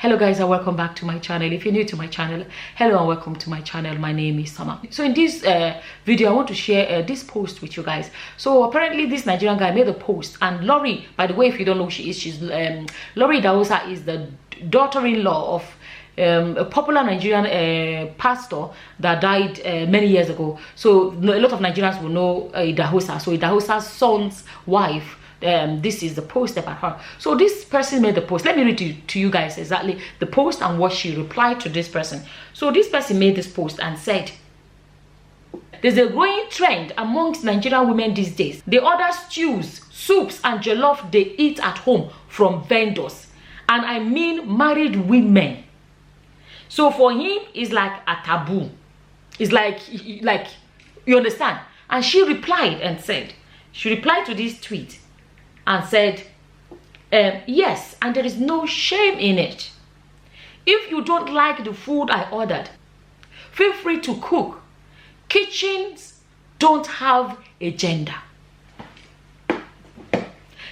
Hello guys, and welcome back to my channel. If you're new to my channel, hello and welcome to my channel. My name is Summer. So in this video, I want to share this post with you guys. So apparently this Nigerian guy made a post, and Laurie, by the way, if you don't know who she is, she's Laurie Idahosa is the daughter-in-law of a popular Nigerian pastor that died many years ago. So a lot of Nigerians will know Idahosa. So Idahosa's son's wife. This is the post about her. So this person made the post. Let me read to you guys exactly the post and what she replied to this person. So this person made this post and said, there's a growing trend amongst Nigerian women these days. They order stews, soups and jollof they eat at home from vendors. And I mean married women. So for him, it's like a taboo. It's like you understand? And she replied and said, she replied to this tweet and said, yes, and there is no shame in it. If you don't like the food I ordered, feel free to cook. Kitchens don't have a gender.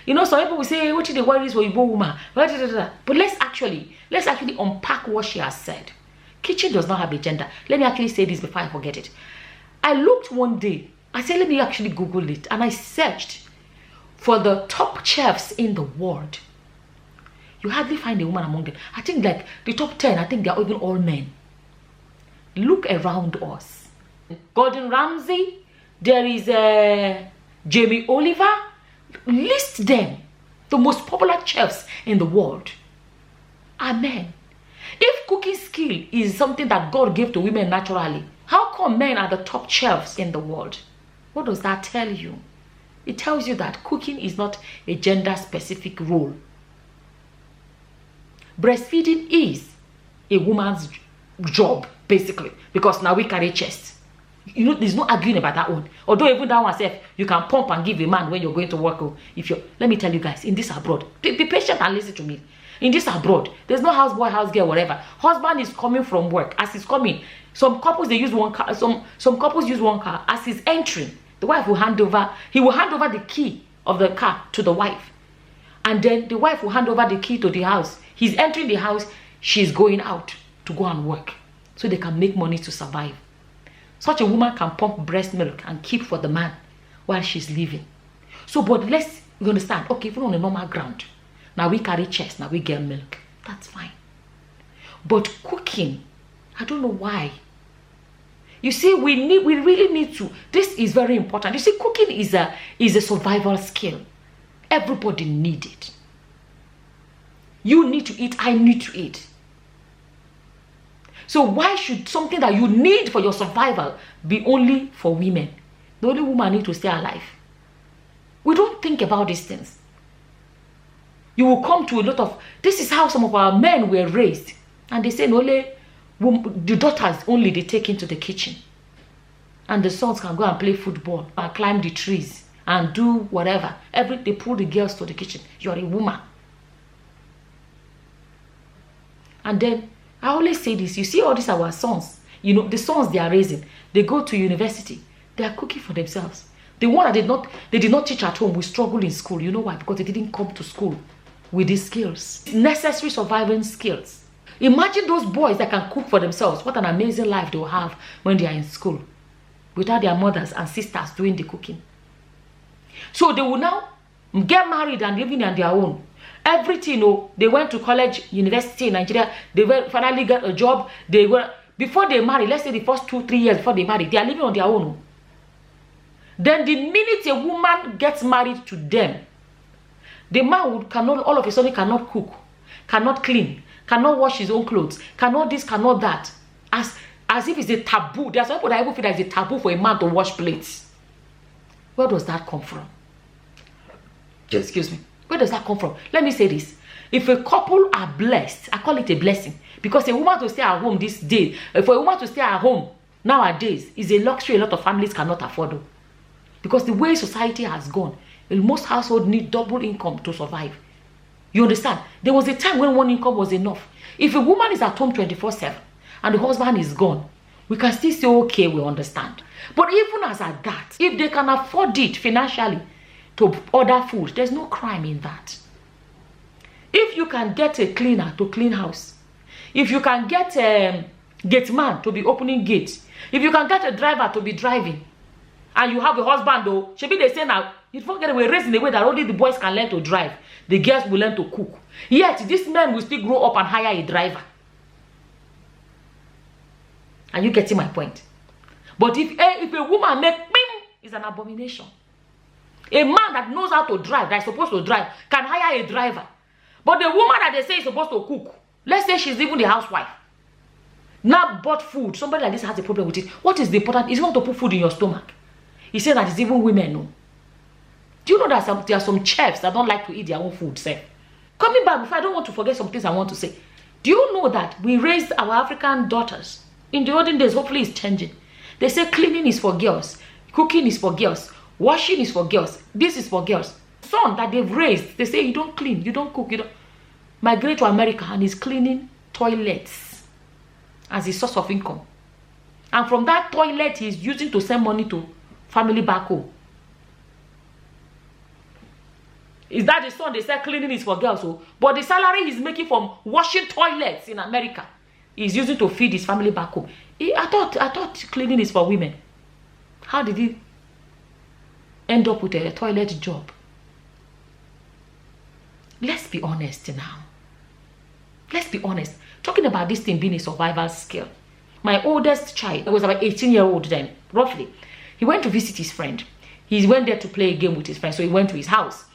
You know, some people will say, what is the worries for you, woman? But let's actually unpack what she has said. Kitchen does not have a gender. Let me actually say this before I forget it. I looked one day, I said, let me actually Google it, and I searched for the top chefs in the world. You hardly find a woman among them. I think like the top 10, I think they're even all men. Look around us. Gordon Ramsay, there is Jamie Oliver. List them. The most popular chefs in the world are men. If cooking skill is something that God gave to women naturally, how come men are the top chefs in the world? What does that tell you? It tells you that cooking is not a gender-specific role. Breastfeeding is a woman's job, basically, because now we carry chest. You know, there's no arguing about that one. Although even that one says you can pump and give a man when you're going to work. If you're, let me tell you guys, in this abroad, be patient and listen to me. In this abroad, there's no houseboy, house girl, whatever. Husband is coming from work. As he's coming, some couples they use one car. Some couples use one car. As he's entering, the wife will hand over, he will hand over the key of the car to the wife. And then the wife will hand over the key to the house. He's entering the house, she's going out to go and work. So they can make money to survive. Such a woman can pump breast milk and keep for the man while she's leaving. So, but you understand, okay, even on a normal ground, now we carry chest, now we get milk. That's fine. But cooking, I don't know why. You see, we really need to. This is very important. You see, cooking is a survival skill. Everybody needs it. You need to eat. I need to eat. So why should something that you need for your survival be only for women? The only woman needs to stay alive. We don't think about these things. You will come to a lot of. This is how some of our men were raised, and they say only. The daughters only they take into the kitchen, and the sons can go and play football and climb the trees and do whatever. They pull the girls to the kitchen. You're a woman. And then I always say this, you see all these our sons, you know, the sons they are raising, they go to university, they are cooking for themselves. The one that they did not teach at home will struggle in school. You know why? Because they didn't come to school with these skills, necessary surviving skills. Imagine those boys that can cook for themselves. What an amazing life they will have when they are in school without their mothers and sisters doing the cooking. So they will now get married and living on their own. Everything, you know, they went to college, university in Nigeria. They finally got a job. Before they marry, let's say the first 2-3 years before they marry, they are living on their own. Then the minute a woman gets married to them, the man all of a sudden cannot cook, cannot clean, cannot wash his own clothes, cannot this, cannot that. As if it's a taboo. There are some people that even feel that it's a taboo for a man to wash plates. Where does that come from? Excuse me. Where does that come from? Let me say this. If a couple are blessed, I call it a blessing. Because a woman to stay at home this day, for a woman to stay at home nowadays is a luxury a lot of families cannot afford. Because the way society has gone, most households need double income to survive. You understand? There was a time when one income was enough. If a woman is at home 24/7 and the husband is gone, we can still say, okay, we understand. But even as at that, if they can afford it financially to order food, there's no crime in that. If you can get a cleaner to clean house, if you can get a gate man to be opening gates, if you can get a driver to be driving, and you have a husband though, should be the same now. You forget we're raised in a way that only the boys can learn to drive. The girls will learn to cook. Yet, these men will still grow up and hire a driver. Are you getting my point? But if a woman make bing, it's an abomination. A man that knows how to drive, that is supposed to drive, can hire a driver. But the woman that they say is supposed to cook, let's say she's even the housewife, now bought food. Somebody like this has a problem with it. What is the important? Is not to put food in your stomach. He said that it's even women, no. Do you know that there are some chefs that don't like to eat their own food, sir? Coming back, before I don't want to forget some things I want to say. Do you know that we raised our African daughters? In the olden days, hopefully it's changing. They say cleaning is for girls. Cooking is for girls. Washing is for girls. This is for girls. Son that they've raised, they say you don't clean, you don't cook, you don't. Migrate to America and is cleaning toilets as a source of income. And from that toilet, he's using to send money to family back home. Is that the son they say cleaning is for girls? So, but the salary he's making from washing toilets in America, he's using to feed his family back home. I thought cleaning is for women. How did he end up with a toilet job? Let's be honest now. Let's be honest. Talking about this thing being a survival skill. My oldest child, was about 18-year-old then, roughly. He went to visit his friend. He went there to play a game with his friend, so he went to his house.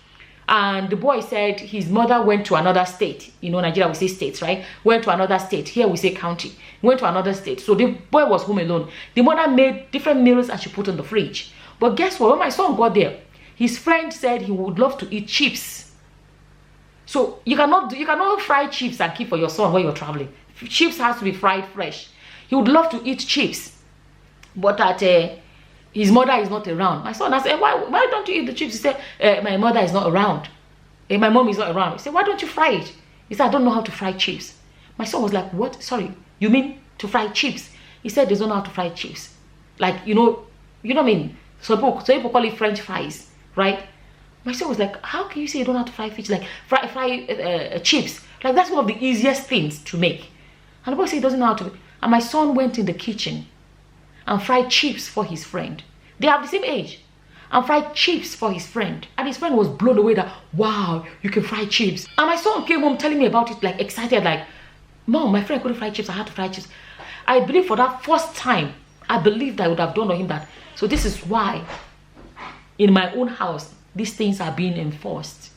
And the boy said his mother went to another state. You know, Nigeria, we say states, right? Went to another state. Here we say county. Went to another state. So the boy was home alone. The mother made different meals and she put in the fridge. But guess what? When my son got there, his friend said he would love to eat chips. So you cannot fry chips and keep for your son when you're traveling. Chips has to be fried fresh. He would love to eat chips. But that his mother is not around. My son, I said, why don't you eat the chips? He said, my mother is not around. My mom is not around. He said, why don't you fry it? He said, I don't know how to fry chips. My son was like, what? Sorry, you mean to fry chips? He said, they don't know how to fry chips. Like, you know what I mean? So people call it French fries, right? My son was like, how can you say you don't know how to fry fish? Like, fry chips. Like, that's one of the easiest things to make. And the boy said he doesn't know how to. And my son went in the kitchen and fried chips for his friend. They have the same age. And fried chips for his friend. And his friend was blown away that, wow, you can fry chips. And my son came home telling me about it, like excited, like, Mom, my friend couldn't fry chips, I had to fry chips. I believe for that first time, I believed I would have done on him that. So this is why in my own house, these things are being enforced.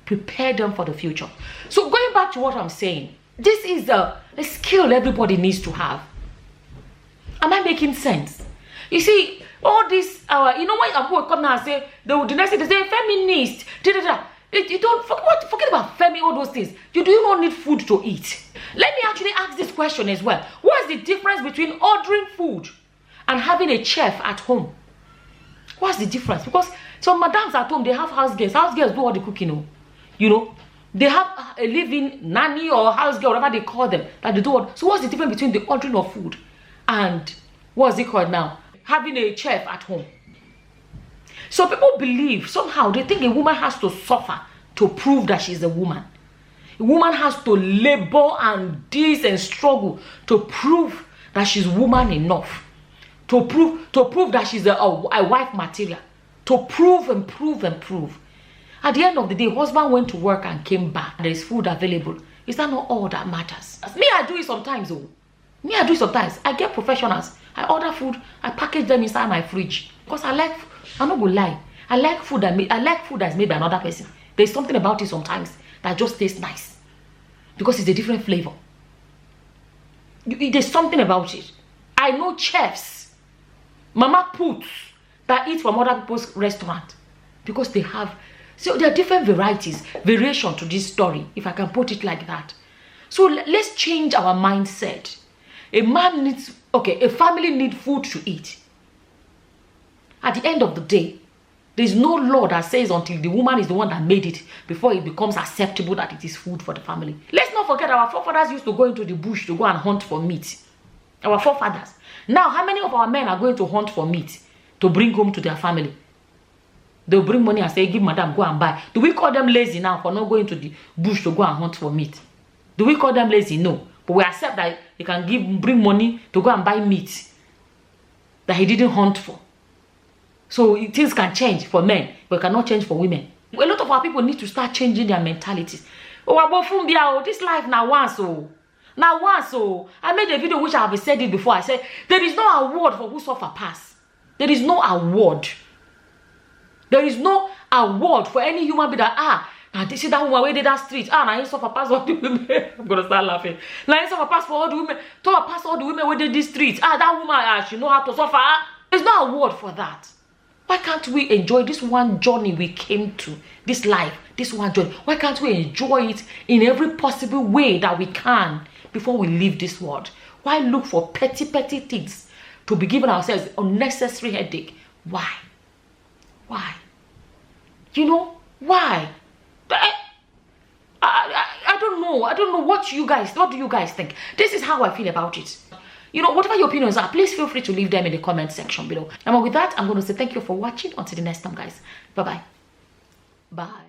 Prepare them for the future. So going back to what I'm saying, this is a skill everybody needs to have. Am I making sense? You see, all this, you know, when people come now and say, the next thing they say, feminist, you don't, forget about femi, all those things. Do you not need food to eat? Let me actually ask this question as well. What is the difference between ordering food and having a chef at home? What's the difference? Because some madams at home, they have house girls. House girls do all the cooking, you know. They have a living nanny or house girl, whatever they call them, that they do all. So what's the difference between the ordering of food and, what's it called now, having a chef at home? So people believe, somehow, they think a woman has to suffer to prove that she's a woman. A woman has to labor and this and struggle to prove that she's woman enough. To prove that she's a wife material. To prove and prove and prove. At the end of the day, husband went to work and came back. There is food available. Is that not all that matters? Me, I do it sometimes, oh. Me, I do it sometimes. I get professionals. I order food. I package them inside my fridge. Because I'm not gonna lie. I like food that's made by another person. There's something about it sometimes that just tastes nice. Because it's a different flavor. There's something about it. I know chefs, mama puts, that eat from other people's restaurant. Because they have, so there are different variation to this story, if I can put it like that. So let's change our mindset. A family needs food to eat. At the end of the day, there's no law that says until the woman is the one that made it before it becomes acceptable that it is food for the family. Let's not forget our forefathers used to go into the bush to go and hunt for meat. Our forefathers. Now, how many of our men are going to hunt for meat to bring home to their family? They'll bring money and say, give madam, go and buy. Do we call them lazy now for not going to the bush to go and hunt for meat? Do we call them lazy? No. But we accept that he can bring money to go and buy meat that he didn't hunt for. So things can change for men, but cannot change for women. A lot of our people need to start changing their mentalities. Oh, this life now once, oh. Now once, oh. I made a video which I have said it before. I said, there is no award for who suffer pass. There is no award. There is no award for any human being that, this is that woman where did that street. Now he suffer pass all the women. I'm going to start laughing. Now he suffer pass for all the women. Suffer pass all the women where did this street. That woman, she know how to suffer. There's no award for that. Why can't we enjoy this one journey we came to? This life, this one journey. Why can't we enjoy it in every possible way that we can before we leave this world? Why look for petty things to be giving ourselves unnecessary headache? Why? Why? You know, why? I don't know. I don't know what do you guys think? This is how I feel about it. You know, whatever your opinions are, please feel free to leave them in the comment section below. And with that, I'm going to say thank you for watching. Until the next time, guys. Bye-bye. Bye.